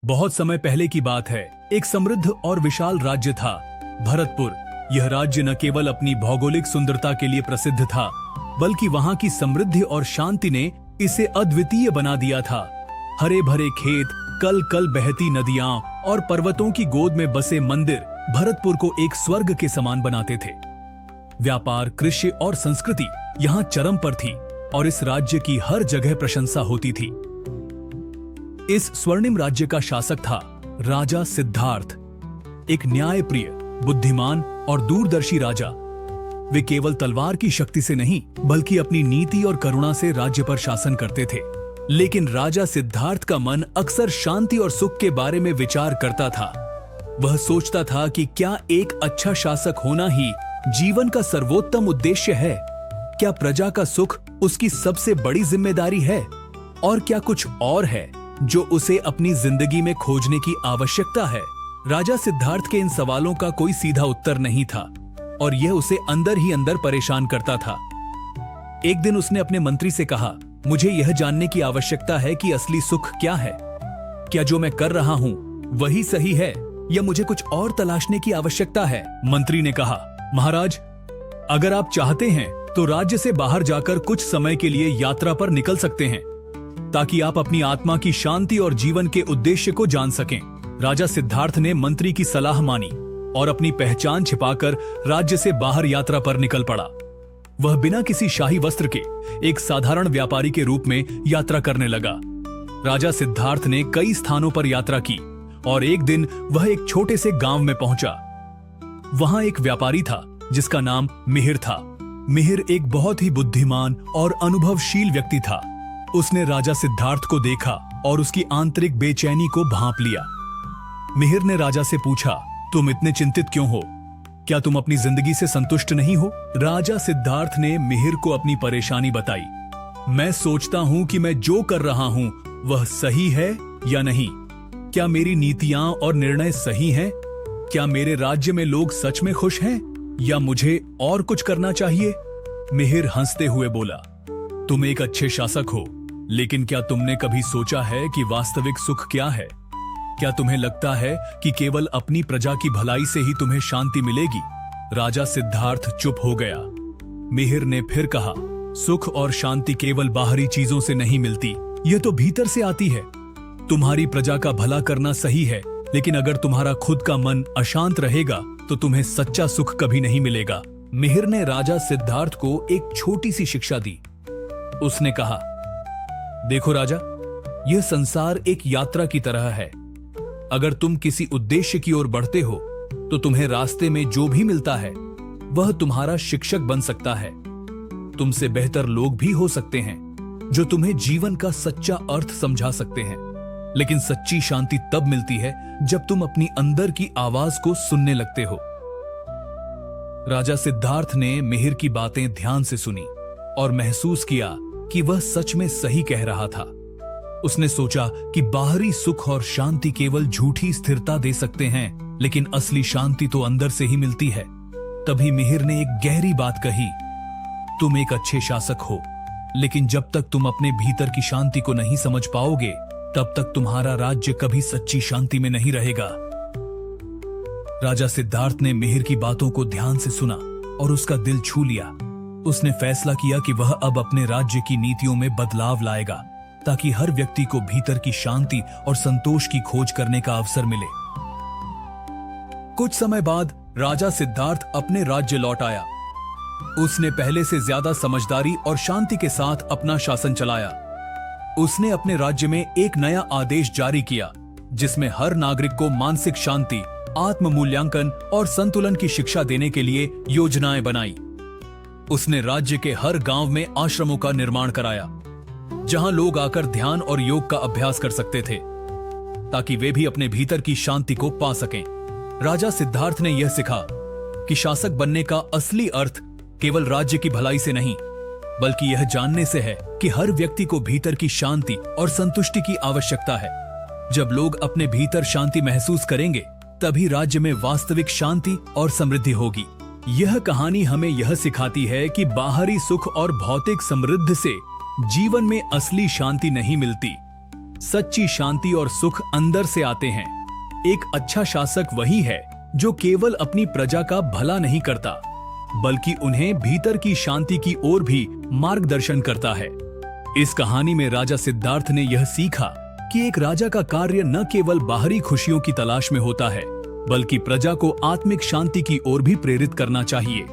बहुत समय पहले की बात है। एक समृद्ध और विशाल राज्य था, भरतपुर। यह राज्य न केवल अपनी भौगोलिक सुंदरता के लिए प्रसिद्ध था, बल्कि वहां की समृद्धि और शांति ने इसे अद्वितीय बना दिया था। हरे भरे खेत, कल कल बहती नदियां और पर्वतों की गोद में बसे मंदिर भरतपुर को एक स्वर्ग के समान बनाते थे। व्यापार, कृषि और संस्कृति यहाँ चरम पर थी और इस राज्य की हर जगह प्रशंसा होती थी। इस स्वर्णिम राज्य का शासक था राजा सिद्धार्थ, एक न्यायप्रिय, बुद्धिमान और दूरदर्शी राजा। वे केवल तलवार की शक्ति से नहीं, बल्कि अपनी नीति और करुणा से राज्य पर शासन करते थे। लेकिन राजा सिद्धार्थ का मन अक्सर शांति और सुख के बारे में विचार करता था। वह सोचता था कि क्या एक अच्छा शासक होना ही जीवन का सर्वोत्तम उद्देश्य है? क्या प्रजा का सुख उसकी सबसे बड़ी जिम्मेदारी है? और क्या कुछ और है जो उसे अपनी जिंदगी में खोजने की आवश्यकता है? राजा सिद्धार्थ के इन सवालों का कोई सीधा उत्तर नहीं था और यह उसे अंदर ही अंदर परेशान करता था। एक दिन उसने अपने मंत्री से कहा, मुझे यह जानने की आवश्यकता है कि असली सुख क्या है। क्या जो मैं कर रहा हूं वही सही है या मुझे कुछ और तलाशने की आवश्यकता है? मंत्री ने कहा, महाराज, अगर आप चाहते हैं तो राज्य से बाहर जाकर कुछ समय के लिए यात्रा पर निकल सकते हैं, ताकि आप अपनी आत्मा की शांति और जीवन के उद्देश्य को जान सकें। राजा सिद्धार्थ ने मंत्री की सलाह मानी और अपनी पहचान छिपाकर राज्य से बाहर यात्रा पर निकल पड़ा। वह बिना किसी शाही वस्त्र के एक साधारण व्यापारी के रूप में यात्रा करने लगा। राजा सिद्धार्थ ने कई स्थानों पर यात्रा की और एक दिन वह एक छोटे से गांव में पहुंचा। वहां एक व्यापारी था जिसका नाम मिहिर था। मिहिर एक बहुत ही बुद्धिमान और अनुभवशील व्यक्ति था। उसने राजा सिद्धार्थ को देखा और उसकी आंतरिक बेचैनी को भांप लिया। मिहिर ने राजा से पूछा, तुम इतने चिंतित क्यों हो? क्या तुम अपनी जिंदगी से संतुष्ट नहीं हो? राजा सिद्धार्थ ने मिहिर को अपनी परेशानी बताई। मैं सोचता हूं कि मैं जो कर रहा हूं वह सही है या नहीं। क्या मेरी नीतियां और निर्णय सही हैं? क्या मेरे राज्य में लोग सच में खुश हैं या मुझे और कुछ करना चाहिए? मिहिर हंसते हुए बोला, तुम एक अच्छे शासक हो, लेकिन क्या तुमने कभी सोचा है कि वास्तविक सुख क्या है? क्या तुम्हें लगता है कि केवल अपनी प्रजा की भलाई से ही तुम्हें शांति मिलेगी? राजा सिद्धार्थ चुप हो गया। मिहिर ने फिर कहा, सुख और शांति केवल बाहरी चीजों से नहीं मिलती, यह तो भीतर से आती है। तुम्हारी प्रजा का भला करना सही है, लेकिन अगर तुम्हारा खुद का मन अशांत रहेगा तो तुम्हें सच्चा सुख कभी नहीं मिलेगा। मिहिर ने राजा सिद्धार्थ को एक छोटी सी शिक्षा दी। उसने कहा, देखो राजा, यह संसार एक यात्रा की तरह है। अगर तुम किसी उद्देश्य की ओर बढ़ते हो तो तुम्हें रास्ते में जो भी मिलता है वह तुम्हारा शिक्षक बन सकता है। तुमसे बेहतर लोग भी हो सकते हैं जो तुम्हें जीवन का सच्चा अर्थ समझा सकते हैं। लेकिन सच्ची शांति तब मिलती है जब तुम अपनी अंदर की आवाज को सुनने लगते हो। राजा सिद्धार्थ ने मिहिर की बातें ध्यान से सुनी और महसूस किया कि वह सच में सही कह रहा था। उसने सोचा कि बाहरी सुख और शांति केवल झूठी स्थिरता दे सकते हैं, लेकिन असली शांति तो अंदर से ही मिलती है। तभी मिहिर ने एक गहरी बात कही, तुम एक अच्छे शासक हो, लेकिन जब तक तुम अपने भीतर की शांति को नहीं समझ पाओगे, तब तक तुम्हारा राज्य कभी सच्ची शांति में नहीं रहेगा। राजा सिद्धार्थ ने मिहिर की बातों को ध्यान से सुना और उसका दिल छू लिया। उसने फैसला किया कि वह अब अपने राज्य की नीतियों में बदलाव लाएगा, ताकि हर व्यक्ति को भीतर की शांति और संतोष की खोज करने का अवसर मिले। कुछ समय बाद राजा सिद्धार्थ अपने राज्य लौट आया। उसने पहले से ज्यादा समझदारी और शांति के साथ अपना शासन चलाया। उसने अपने राज्य में एक नया आदेश जारी किया, जिसमें हर नागरिक को मानसिक शांति, आत्म मूल्यांकन और संतुलन की शिक्षा देने के लिए योजनाएं बनाई। उसने राज्य के हर गांव में आश्रमों का निर्माण कराया, जहां लोग आकर ध्यान और योग का अभ्यास कर सकते थे, ताकि वे भी अपने भीतर की शांति को पा सकें। राजा सिद्धार्थ ने यह सिखा कि शासक बनने का असली अर्थ केवल राज्य की भलाई से नहीं, बल्कि यह जानने से है कि हर व्यक्ति को भीतर की शांति और संतुष्टि की आवश्यकता है। जब लोग अपने भीतर शांति महसूस करेंगे, तभी राज्य में वास्तविक शांति और समृद्धि होगी। यह कहानी हमें यह सिखाती है कि बाहरी सुख और भौतिक समृद्धि से जीवन में असली शांति नहीं मिलती। सच्ची शांति और सुख अंदर से आते हैं। एक अच्छा शासक वही है जो केवल अपनी प्रजा का भला नहीं करता, बल्कि उन्हें भीतर की शांति की ओर भी मार्गदर्शन करता है। इस कहानी में राजा सिद्धार्थ ने यह सीखा कि एक राजा का कार्य न केवल बाहरी खुशियों की तलाश में होता है, बल्कि प्रजा को आत्मिक शांति की ओर भी प्रेरित करना चाहिए।